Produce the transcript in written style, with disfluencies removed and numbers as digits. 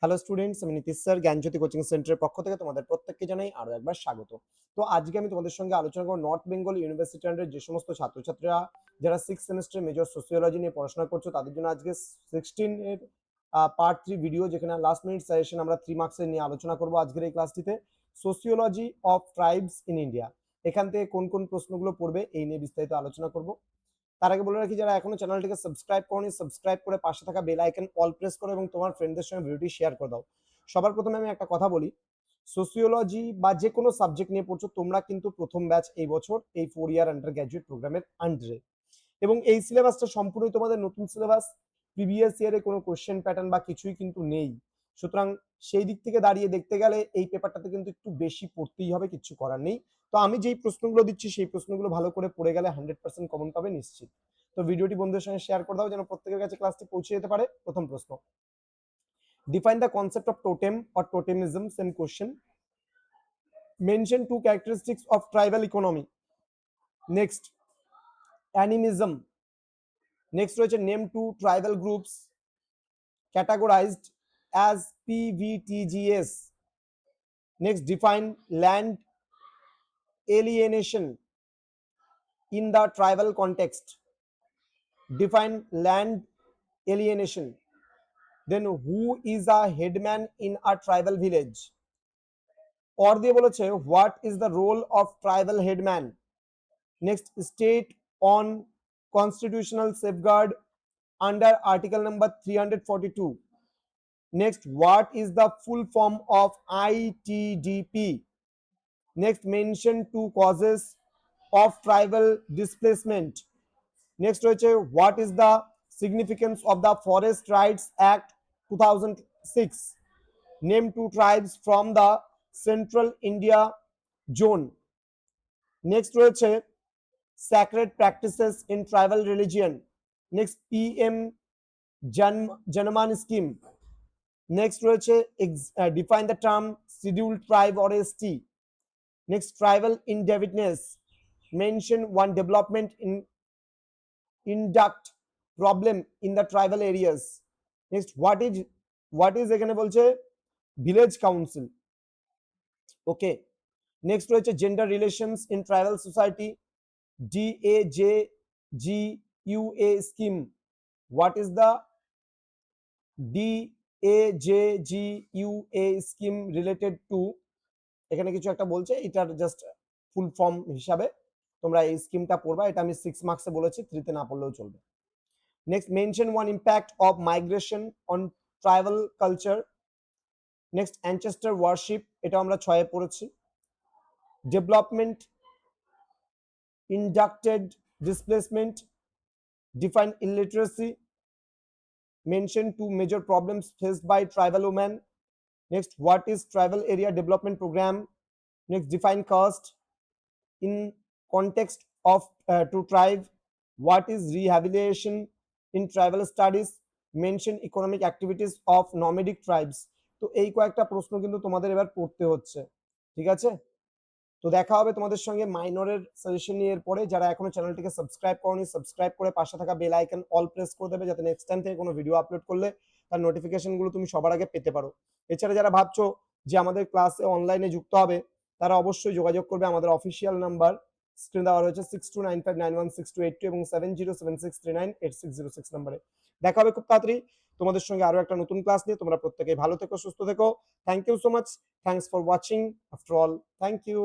Hello students, আমি Nitish sir জ্ঞানজ্যোতি coaching সেন্টারের পক্ষ থেকে তোমাদের প্রত্যেককে জানাই আরো একবার স্বাগত। তো আজকে আমি তোমাদের সঙ্গে আলোচনা করব নর্থ বেঙ্গল ইউনিভার্সিটি আন্ডারে যে সমস্ত ছাত্রছাত্রীরা যারা 6 সেমিস্টার মেজর সোসিওলজি নিয়ে পড়াশোনা করছো তাদের জন্য আজকে 16 এর পার্ট 3 ভিডিও, যেখানে লাস্ট মিনিট সাজেশন আমরা 3 মার্কসের নিয়ে আলোচনা করব আজকের এই ক্লাসটিতে। Sociology of tribes in India, এখান থেকে কোন কোন প্রশ্নগুলো পড়বে এই নিয়ে বিস্তারিত আলোচনা করব। তার আগে বলে রাখি, যারা এখনো চ্যানেলটিকে সাবস্ক্রাইব করনি সাবস্ক্রাইব করে পাশে থাকা বেল আইকন অল প্রেস করো এবং তোমার ফ্রেন্ডদের সঙ্গে ভিডিওটি শেয়ার করে দাও। সবার প্রথমে আমি একটা কথা বলি, সোসিওলজি বা যে কোনো সাবজেক্ট নিয়ে পড়ছো তোমরা কিন্তু প্রথম ব্যাচ এই বছর এই 4 ইয়ার আন্ডার গ্র্যাজুয়েট প্রোগ্রামের আন্ডারে, এবং এই সিলেবাসটা সম্পূর্ণই তোমাদের নতুন সিলেবাস। প্রিভিয়াস ইয়ারে কোনো কোশ্চেন প্যাটার্ন বা কিছুই কিন্তু নেই। সুতরাং সেই দিক থেকে দাঁড়িয়ে দেখতে গেলে এই পেপারটাতে কিন্তু একটু বেশি পড়তেই হবে, কিছু করার নেই। তো আমি যেই প্রশ্নগুলো দিচ্ছি সেই প্রশ্নগুলো ভালো করে পড়ে গেলে 100% কমন পাবে নিশ্চিত। তো ভিডিওটি বন্ধুদের সঙ্গে শেয়ার করে দাও যেন প্রত্যেকের কাছে ক্লাসটি পৌঁছে যেতে পারে। প্রথম প্রশ্ন, define the concept of totem or totemisms in question. Mention two characteristics of tribal economy. Next, animism. Next রয়েছে name two tribal groups categorized as PVTGS. Next, define land alienation in the tribal context. Define land alienation. Then who is a headman in a tribal village? Or দিয়ে বলেছে what is the role of tribal headman. Next, state on constitutional safeguard under article number 342. Next, what is the full form of ITDP? Next, mention two causes of tribal displacement. Next রয়েছে what is the significance of the Forest Rights Act 2006? Name two tribes from the Central India zone. Next রয়েছে sacred practices in tribal religion. Next, PM Janman scheme. Next রয়েছে define the term scheduled tribe or ST. Next, tribal indebtedness. Mention one development in induct problem in the tribal areas. Next, what is এখানে বলছে village council. Okay. Next রয়েছে gender relations in tribal society, DAJGUA scheme. What is the DAJGUA scheme related to? এখানে কিছু একটা বলছে, এটার just full form হিসাবে তোমরা এই স্কিমটা পড়বা। এটা আমি 6 মার্কসে বলেছি, 3 তে না পড়লেও চলবে। Next, mention one impact of migration on tribal culture. Next, অ্যানচেস্টার warship, এটা আমরা 6 এ পড়েছি। Development inducted displacement. Define illiteracy. Mention two major problems faced by tribal women. Next, what is tribal area development program? Next, define caste in context of to tribe. What is rehabilitation in tribal studies? Mention economic activities of nomadic tribes. তো এই কয়েকটা প্রশ্ন কিন্তু তোমাদের এবার পড়তে হচ্ছে, ঠিক আছে? তো দেখা হবে তোমাদের সঙ্গে মাইনরের সাজেশন নিয়ে এরপরে। যারা এখনো চ্যানেলটিকে সাবস্ক্রাইব করনি সাবস্ক্রাইব করে পাশে থাকা বেল আইকন অল প্রেস করে দেবে, যাতে নেক্সট টাইম থেকে কোনো ভিডিও আপলোড করলে তার নোটিফিকেশনগুলো তুমি সবার আগে পেতে পারো। এছাড়া যারা ভাবছো যে আমাদের ক্লাসে অনলাইনে যুক্ত হবে, তারা অবশ্যই যোগাযোগ করবে। আমাদের অফিসিয়াল নাম্বার স্ক্রিন দেওয়া রয়েছে 6295916282 এবং 7076398606 নম্বরে। দেখা হবে খুব তাড়াতাড়ি তোমাদের সঙ্গে আরো একটা নতুন ক্লাস নিয়ে। তোমরা প্রত্যেকেই ভালো থেকো, সুস্থ থেকো। Thank you so much. Thanks for watching. After all, thank you.